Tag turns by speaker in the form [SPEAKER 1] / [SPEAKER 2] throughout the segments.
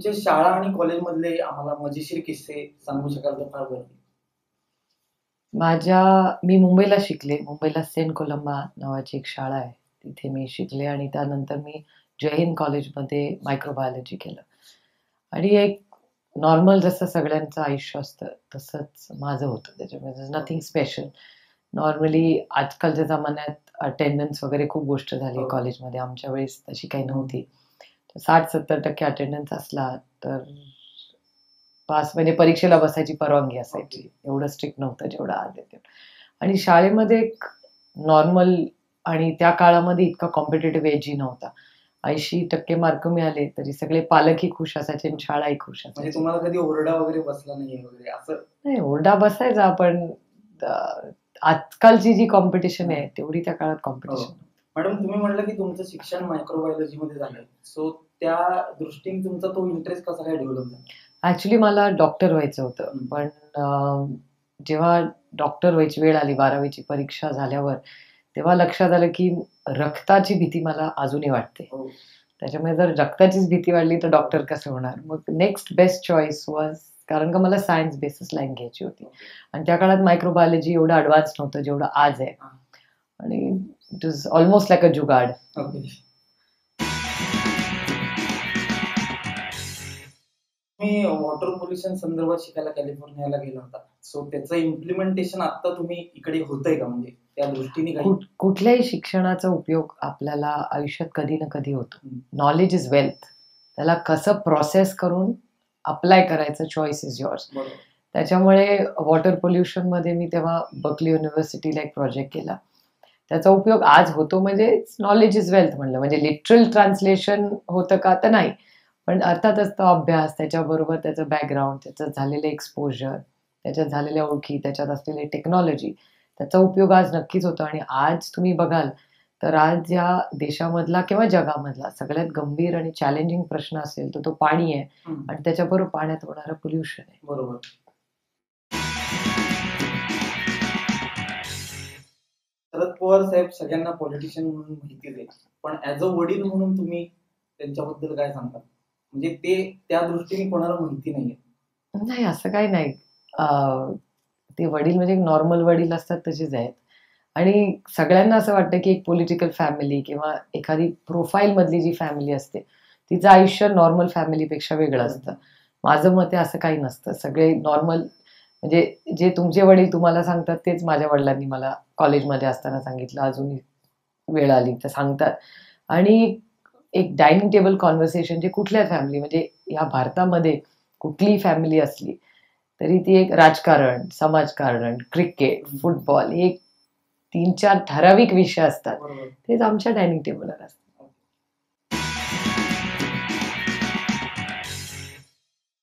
[SPEAKER 1] तुमचे शाळा आणि कॉलेजमधले आम्हाला मजेशीर किस्से सांगू शकाल तर फार बरं होईल.
[SPEAKER 2] मी मुंबईला शिकले. मुंबईला सेंट कोलंबा नावाची एक शाळा आहे. तिथे मी शिकले आणि त्यानंतर मी जय हिंद कॉलेजमध्ये मायक्रोबायोलॉजी केलं. आणि एक नॉर्मल जसं सगळ्यांचं आयुष्य असतं तसंच माझं होतं. त्याच्यामध्ये नथिंग स्पेशल. नॉर्मली आजकालच्या जमान्यात अटेंडन्स वगैरे खूप गोष्ट झाली आहे
[SPEAKER 1] हो.
[SPEAKER 2] कॉलेजमध्ये. आमच्या वेळेस तशी काही नव्हती. 60-70% अटेंडन्स असला तर पास म्हणजे परीक्षेला बसायची परवानगी असायची. एवढं स्ट्रिक्ट नव्हतं जेवढं आज आहे ते. आणि शाळेमध्ये एक नॉर्मल आणि त्या काळामध्ये इतका कॉम्पिटिटिव्ह एजही नव्हता. 80% मार्क मिळाले तरी सगळे पालकही खुश असायचे आणि शाळाही खुश
[SPEAKER 1] म्हणजे
[SPEAKER 2] असायची.
[SPEAKER 1] तुम्हाला कधी ओरडा वगैरे बसला नाहीये वगैरे असं?
[SPEAKER 2] नाही, ओरडा बसायचा पण आजकालची जी कॉम्पिटिशन आहे तेवढी त्या काळात कॉम्पिटिशन.
[SPEAKER 1] मॅडम, तुम्ही म्हटलं की तुमचं शिक्षण मायक्रोबायोलॉजी मध्ये झालंय. सो त्या दृष्टीने तुमचा तो इंटरेस्ट कसा काय डेव्हलप झाला?
[SPEAKER 2] ऍक्च्युली मला डॉक्टर व्हायचं होतं. पण जेव्हा डॉक्टर व्हायची वेळ आली 12वीची परीक्षा झाल्यावर, तेव्हा लक्षात आलं की रक्ताची भीती मला अजूनही वाटते. त्याच्यामुळे जर रक्ताचीच भीती वाढली तर डॉक्टर कसं होणार. मग नेक्स्ट बेस्ट चॉईस वॉज, कारण का मला सायन्स बेसिस लाईन घ्यायची होती आणि त्या काळात मायक्रोबायोलॉजी एवढं ॲडव्हान्स नव्हतं जेवढं आज आहे. आणि it is almost like a jugaad.
[SPEAKER 1] तुम्ही वॉटर पोल्युशन संदर्भात शिकायला कॅलिफोर्नियाला गेला होता. सो त्याचं इम्प्लिमेंटेशन आता तुम्ही इकडे होतंय का, म्हणजे त्या दृष्टीने काही?
[SPEAKER 2] कुठल्याही शिक्षणाचा उपयोग आपल्याला आयुष्यात कधी ना कधी होतो. Knowledge is wealth. त्याला कसं प्रोसेस करून अप्लाय करायचं, चॉईस इज युअर्स. त्याच्यामुळे वॉटर पोल्युशनमध्ये मी तेव्हा बर्कली युनिव्हर्सिटीला एक प्रोजेक्ट केला. त्याचा उपयोग आज होतो, म्हणजे नॉलेज इज वेल्थ म्हणलं. म्हणजे लिटरल ट्रान्सलेशन होतं का तर नाही, पण अर्थातच तो अभ्यास, त्याच्याबरोबर त्याचं बॅकग्राऊंड, त्याचं झालेलं एक्सपोजर, त्याच्यात झालेल्या ओळखी, त्याच्यात असलेली टेक्नॉलॉजी, त्याचा उपयोग आज नक्कीच होतो. आणि आज तुम्ही बघाल तर आज या देशामधला किंवा जगामधला सगळ्यात गंभीर आणि चॅलेंजिंग प्रश्न असेल तर तो पाणी आहे आणि त्याच्याबरोबर पाण्यात होणारं पोल्युशन आहे.
[SPEAKER 1] बरोबर. शरद पवार साहेब सगळ्यांना पॉलिटिशियन म्हणून माहितीच आहे, पण ऍज अ वडील म्हणून तुम्ही त्यांच्याबद्दल काय सांगता? म्हणजे ते त्या दृष्टीने कोणाला माहिती नाहीये.
[SPEAKER 2] नाही, असं काही नाही. ते वडील म्हणजे नॉर्मल वडील असतात तसेच आहेत. आणि सगळ्यांना असं वाटतं की एक पॉलिटिकल फॅमिली किंवा एखादी प्रोफाईल मधली जी फॅमिली असते तिचं आयुष्य नॉर्मल फॅमिलीपेक्षा वेगळं असतं. माझं मत आहे असं काही नसतं. सगळे नॉर्मल, म्हणजे जे तुमचे वडील तुम्हाला सांगतात तेच माझ्या वडिलांनी मला कॉलेजमध्ये असताना सांगितलं, अजूनही वेळ आली तर सांगतात. आणि एक डायनिंग टेबल कॉन्व्हर्सेशन जे कुठल्या फॅमिली, म्हणजे या भारतामध्ये कुठलीही फॅमिली असली तरी ती एक राजकारण, समाजकारण, क्रिकेट, फुटबॉल, हे 3-4 ठराविक विषय असतात. तेच आमच्या डायनिंग टेबलवर असतात.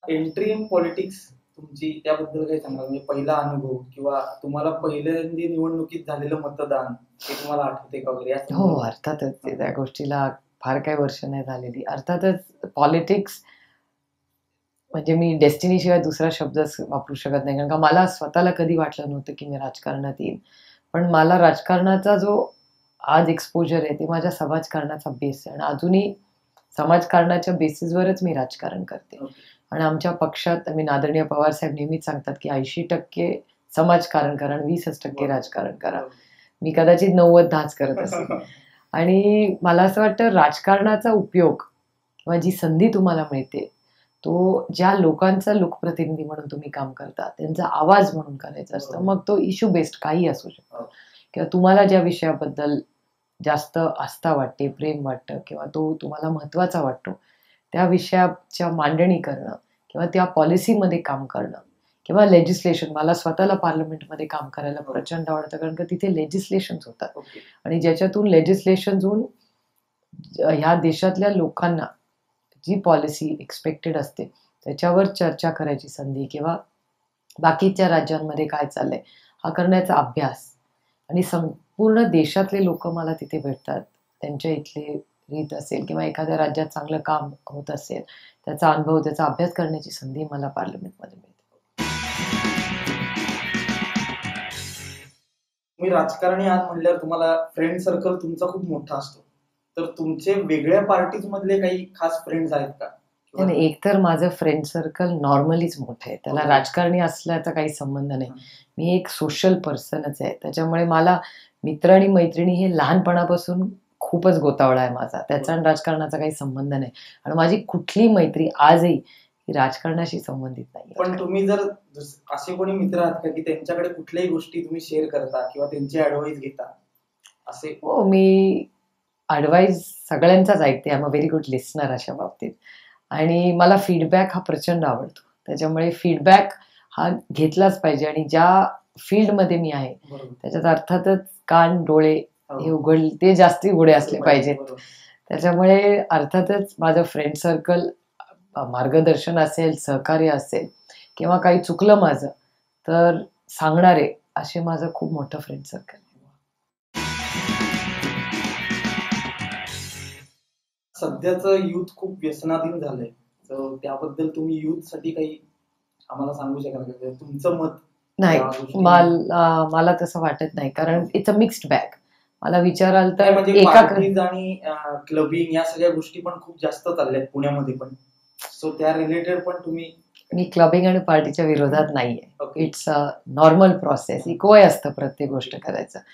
[SPEAKER 1] एंट्री इन पॉलिटिक्स तुमची, त्याबद्दल काही सांगा. म्हणजे पहिला अनुभव किंवा तुम्हाला पहिल्यांदा निवडणुकीत झालेलं मतदान हे तुम्हाला आठवते का वगैरे?
[SPEAKER 2] हो, अर्थातच. त्या गोष्टीला फार काही वर्ष नाही झालेली. अर्थातच पॉलिटिक्स म्हणजे मी डेस्टिनी शिवाय दुसरा शब्दच वापरू शकत नाही, कारण का मला स्वतःला कधी वाटलं नव्हतं की मी राजकारणात येईन. पण मला राजकारणाचा जो आज एक्सपोजर आहे ते माझ्या समाजकारणाचा बेस आहे आणि अजूनही समाजकारणाच्या बेसिसवरच मी राजकारण करते. आणि आमच्या पक्षात आदरणीय पवार साहेब नेहमीच सांगतात की 80% समाजकारण करा आणि 20% राजकारण करा. मी कदाचित 90-10 करत असेल. आणि मला असं वाटतं राजकारणाचा उपयोग किंवा जी संधी तुम्हाला मिळते तो ज्या लोकांचा लोकप्रतिनिधी म्हणून तुम्ही काम करता त्यांचा आवाज म्हणून करायचा असतं. मग तो इश्यू बेस्ड काही असू शकतो किंवा तुम्हाला ज्या विषयाबद्दल जास्त आस्था वाटते, प्रेम वाटतं किंवा तो तुम्हाला महत्त्वाचा वाटतो त्या विषयाच्या मांडणी करणं किंवा त्या पॉलिसीमध्ये काम करणं किंवा लेजिस्लेशन. मला स्वतःला पार्लमेंटमध्ये काम करायला प्रचंड आवडतं, कारण का तिथे लेजिस्लेशन्स होतात आणि ज्याच्यातून लेजिस्लेशन्स होऊन ह्या देशातल्या लोकांना जी पॉलिसी एक्सपेक्टेड असते त्याच्यावर चर्चा करायची संधी किंवा बाकीच्या राज्यांमध्ये काय चाललंय हा करण्याचा अभ्यास. आणि संपूर्ण देशातले लोक मला तिथे भेटतात. त्यांच्या इथले रीत असेल किंवा एखाद्या राज्यात चांगलं काम होत असेल त्याचा अनुभव, त्याचा अभ्यास करण्याची संधी मला पार्लमेंटमध्ये मिळते.
[SPEAKER 1] तुम्ही राजकारणी आहात म्हणल्यावर तुम्हाला फ्रेंड सर्कल तुमचा खूप मोठा असतो, तर तुमचे वेगळ्या पार्टीज मधले काही खास फ्रेंड्स आहेत का, किंवा
[SPEAKER 2] एक तर माझं फ्रेंड सर्कल नॉर्मलीच मोठं आहे, त्याला
[SPEAKER 1] हो.
[SPEAKER 2] राजकारणी असल्याचा काही संबंध नाही.
[SPEAKER 1] हं.
[SPEAKER 2] मी एक सोशल पर्सनच आहे, त्याच्यामुळे मला मित्र आणि मैत्रिणी हे लहानपणापासून खूपच गोतावळा आहे माझा, त्याचा आणि राजकारणाचा काही संबंध नाही. आणि माझी कुठली मैत्री आजही ही राजकारणाशी संबंधित नाही.
[SPEAKER 1] पण तुम्ही जर असे कोणी मित्र आहात का की त्यांच्याकडे कुठल्याही गोष्टी तुम्ही शेअर करता किंवा त्यांची ऍडवाइस घेता असे?
[SPEAKER 2] हो, मी ॲडवाईस सगळ्यांचाच ऐकते. I am a very good listener अशा बाबतीत. आणि मला फीडबॅक हा प्रचंड आवडतो. त्याच्यामुळे फीडबॅक हा घेतलाच पाहिजे आणि ज्या फील्डमध्ये मी आहे,
[SPEAKER 1] बरोबर.
[SPEAKER 2] त्याच्यात अर्थातच कान, डोळे हे
[SPEAKER 1] हो.
[SPEAKER 2] ते जास्ती उघडे असले पाहिजेत.
[SPEAKER 1] बरोबर.
[SPEAKER 2] त्याच्यामुळे अर्थातच माझं फ्रेंड सर्कल मार्गदर्शन असेल, सहकार्य असेल किंवा काही चुकलं माझं, तर सांगणारे असे माझं खूप मोठं फ्रेंड सर्कल आहे.
[SPEAKER 1] सध्याचं युथ खूप व्यसनाधीन झालंय, तर त्याबद्दल तुम्ही युथ साठी काही आम्हाला सांगू शकाल का? म्हणजे तुमचं मत
[SPEAKER 2] नाही,
[SPEAKER 1] या गोष्टीवर?
[SPEAKER 2] मला तसं वाटत नाही, कारण इट्स अ मिक्स्ड बॅग. मला विचाराल
[SPEAKER 1] नाही,
[SPEAKER 2] तर
[SPEAKER 1] म्हणजे
[SPEAKER 2] एका
[SPEAKER 1] पार्टीज आणि क्लबिंग या सगळ्या गोष्टी पण खूप जास्त चालल्यात पुण्यामध्ये पण, सो त्या रिलेटेड पण तुम्ही?
[SPEAKER 2] मी क्लबिंग आणि पार्टीच्या विरोधात नाहीये.
[SPEAKER 1] Okay.
[SPEAKER 2] It's a normal process. इको वय असतं प्रत्येक गोष्ट करायचं.
[SPEAKER 1] ते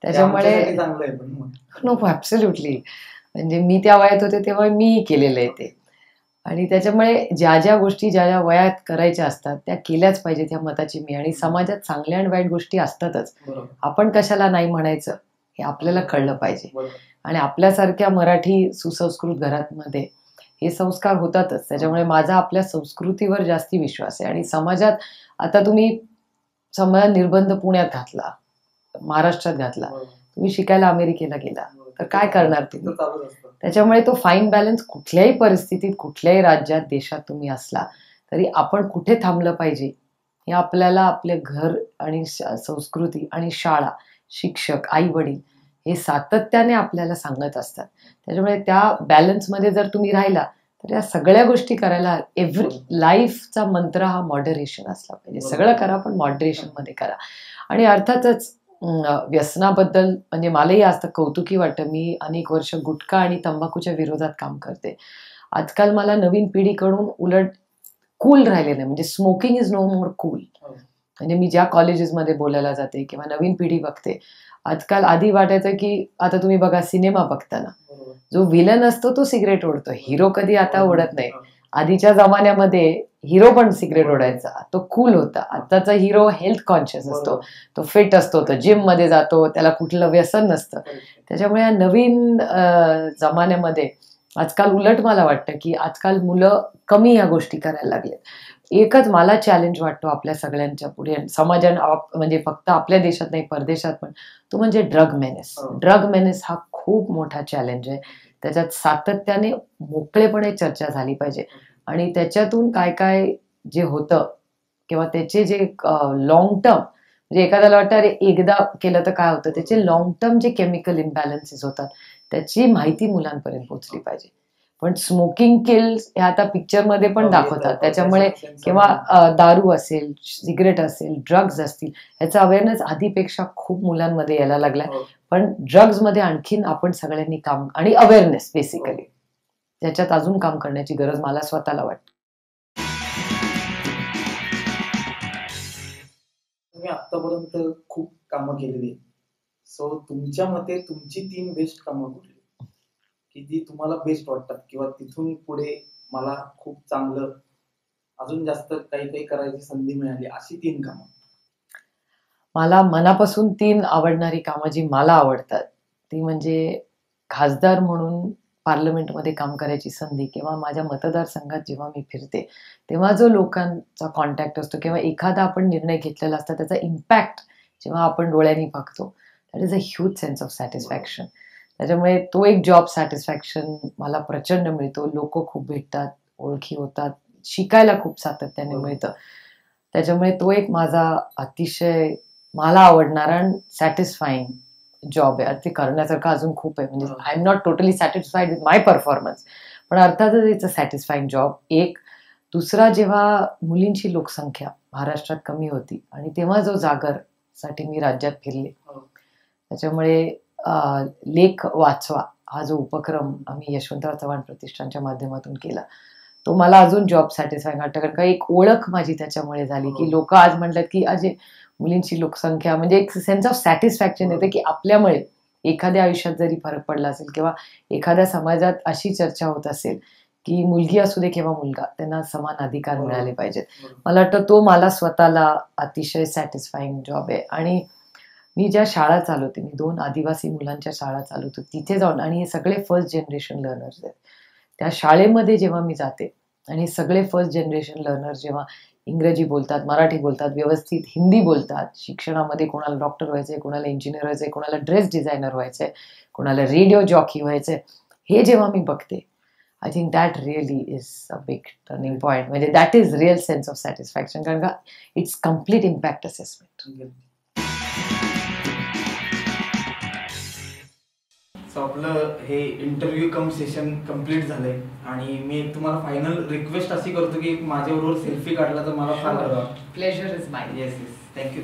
[SPEAKER 2] त्याच्यामुळे
[SPEAKER 1] आमच्यासाठी चांगलं आहे पण मग.
[SPEAKER 2] No, absolutely. म्हणजे मी त्या वयात होते तेव्हा मीही केलेलं आहे ते. आणि त्याच्यामुळे ज्या ज्या गोष्टी ज्या ज्या वयात करायच्या असतात त्या केल्याच पाहिजेत ह्या मताची मी. आणि समाजात चांगल्या आणि वाईट गोष्टी असतातच.
[SPEAKER 1] बरोबर.
[SPEAKER 2] आपण कशाला नाही म्हणायचं हे आपल्याला कळलं पाहिजे.
[SPEAKER 1] बरोबर.
[SPEAKER 2] आणि आपल्यासारख्या मराठी सुसंस्कृत घरांमध्ये हे संस्कार होतातच. त्याच्यामुळे माझा आपल्या संस्कृतीवर जास्ती विश्वास आहे. आणि समाजात आता तुम्ही समाजात निर्बंध पुण्यात घातला, महाराष्ट्रात घातला,
[SPEAKER 1] बरोबर.
[SPEAKER 2] तुम्ही शिकायला अमेरिकेला गेला, तर काय करणार तुम्ही?
[SPEAKER 1] तिथं चालूच असतं.
[SPEAKER 2] त्याच्यामुळे तो फाईन बॅलन्स कुठल्याही परिस्थितीत, कुठल्याही राज्यात, देशात तुम्ही असला तरी आपण कुठे थांबलं पाहिजे हे आपल्याला आपले घर आणि संस्कृती आणि शाळा, शिक्षक, आई वडील हे सातत्याने आपल्याला सांगत असतात. त्याच्यामुळे त्या बॅलन्समध्ये जर तुम्ही राहिला तर या सगळ्या गोष्टी करायला लाईफचा मंत्र हा मॉडरेशन असला पाहिजे. सगळं करा पण मॉडरेशनमध्ये करा. आणि अर्थातच व्यसनाबद्दल म्हणजे मलाही आज कौतुकी वाटतं. मी अनेक वर्ष गुटखा आणि तंबाखूच्या विरोधात काम करते. आजकाल मला नवीन पिढीकडून उलट कूल राहिले नाही, म्हणजे smoking is no more cool. म्हणजे मी ज्या कॉलेजेसमध्ये बोलायला जाते किंवा नवीन पिढी बघते, आजकाल आधी वाटायचं की आता तुम्ही बघा सिनेमा बघताना जो विलन असतो तो सिगरेट ओढतो, हिरो कधी आता ओढत नाही. आधीच्या जमान्यामध्ये हिरो पण सिगरेट ओढायचा, तो कूल होता. आताचा हिरो हेल्थ कॉन्शियस असतो, तो फिट असतो, तो जिम मध्ये जातो, त्याला कुठलं व्यसन नसतं. त्याच्यामुळे या नवीन जमान्यामध्ये आजकाल उलट मला वाटतं की आजकाल मुलं कमी या गोष्टी करायला लागलेत. एकच मला चॅलेंज वाटतो आपल्या सगळ्यांच्या पुढे, समाजाने म्हणजे फक्त आपल्या देशात नाही परदेशात पण, तो म्हणजे ड्रग मेनेस. ड्रग मेनेस हा खूप मोठा चॅलेंज आहे. त्याच्यात सातत्याने मोकळेपणे चर्चा झाली पाहिजे. आणि त्याच्यातून काय काय जे होतं किंवा त्याचे जे लॉंग टर्म, म्हणजे एखाद्याला वाटतं अरे एकदा केलं तर काय होतं, त्याचे लॉंग टर्म जे केमिकल इम्बॅलन्सेस होतात त्याची माहिती मुलांपर्यंत पोहोचली पाहिजे. पण स्मोकिंग किल्स हे आता पिक्चरमध्ये पण दाखवतात. त्याच्यामुळे किंवा दारू असेल, सिगरेट असेल, ड्रग्ज असतील, ह्याचा अवेअरनेस आधीपेक्षा खूप मुलांमध्ये यायला लागलाय. पण ड्रग्जमध्ये आणखीन आपण सगळ्यांनी काम आणि अवेअरनेस बेसिकली त्याच्यात अजून काम करण्याची गरज मला स्वतःला वाटते.
[SPEAKER 1] तुम्ही आतापर्यंत खूप कामं केलेली, सो तुमच्या मते तुमची 3 बेस्ट कामं कुठली की जी तुम्हाला बेस्ट वाटतात किंवा तिथून पुढे मला खूप चांगलं अजून जास्त काही काही करायची संधी मिळाली, अशी 3 कामं?
[SPEAKER 2] मला मनापासून 3 आवडणारी कामं जी मला आवडतात ती म्हणजे खासदार म्हणून पार्लमेंटमध्ये काम करायची संधी किंवा माझ्या मतदारसंघात जेव्हा मी फिरते तेव्हा जो लोकांचा कॉन्टॅक्ट असतो किंवा एखादा आपण निर्णय घेतलेला असतो त्याचा इम्पॅक्ट जेव्हा आपण डोळ्यांनी बघतो, that is a huge sense of satisfaction. त्याच्यामुळे तो एक जॉब सॅटिस्फॅक्शन मला प्रचंड मिळतो. लोक खूप भेटतात, ओळखी होतात, शिकायला खूप सातत्याने मिळतं. त्याच्यामुळे तो एक माझा अतिशय मला आवडणारा आणि सॅटिस्फाईंग जॉब आहे. ते करण्यासारखं अजून खूप आहे. म्हणजे I am not totally satisfied with my performance, पण अर्थातच इट्स अ सॅटिस्फाईंग जॉब. एक दुसरा, जेव्हा मुलींची लोकसंख्या महाराष्ट्रात कमी होती आणि तेव्हा जो जागरसाठी मी राज्यात फिरले, त्याच्यामुळे लेख वाचवा हा जो उपक्रम आम्ही यशवंतराव चव्हाण प्रतिष्ठानच्या माध्यमातून केला, तो मला अजून जॉब सॅटिस्फाईंग वाटतं, कारण का एक ओळख माझी त्याच्यामुळे झाली की लोक आज म्हणतात की आज मुलींची लोकसंख्या म्हणजे एक सेन्स ऑफ सॅटिस्फॅक्शन येते की आपल्यामुळे एखाद्या आयुष्यात जरी फरक पडला असेल किंवा एखाद्या समाजात अशी चर्चा होत असेल की मुलगी असू दे किंवा मुलगा त्यांना समान अधिकार मिळाले पाहिजेत. मला वाटतं तो मला स्वतःला अतिशय सॅटिस्फाईंग जॉब आहे. आणि मी ज्या शाळा चालवते, मी 2 आदिवासी मुलांच्या शाळा चालवतो, तिथे जाऊन आणि हे सगळे फर्स्ट जनरेशन लर्नर्स आहेत. त्या शाळेमध्ये जेव्हा मी जाते आणि हे सगळे फर्स्ट जनरेशन लर्नर्स जेव्हा इंग्रजी बोलतात, मराठी बोलतात, व्यवस्थित हिंदी बोलतात, शिक्षणामध्ये कोणाला डॉक्टर व्हायचंय, कोणाला इंजिनियर व्हायचंय, कोणाला ड्रेस डिझायनर व्हायचंय, कोणाला रेडिओ जॉकी व्हायचंय, हे जेव्हा मी बघते, I think that really is a big turning point. म्हणजे that is real sense of satisfaction, कारण का it's complete impact assessment.
[SPEAKER 1] So आपलं हे इंटरव्ह्यू कम सेशन कम्प्लीट झालंय आणि मी एक तुम्हाला फायनल रिक्वेस्ट अशी करतो की माझ्याबरोबर सेल्फी काढला तर मला फार बरं.
[SPEAKER 2] Pleasure is mine.
[SPEAKER 1] Yes yes, thank you.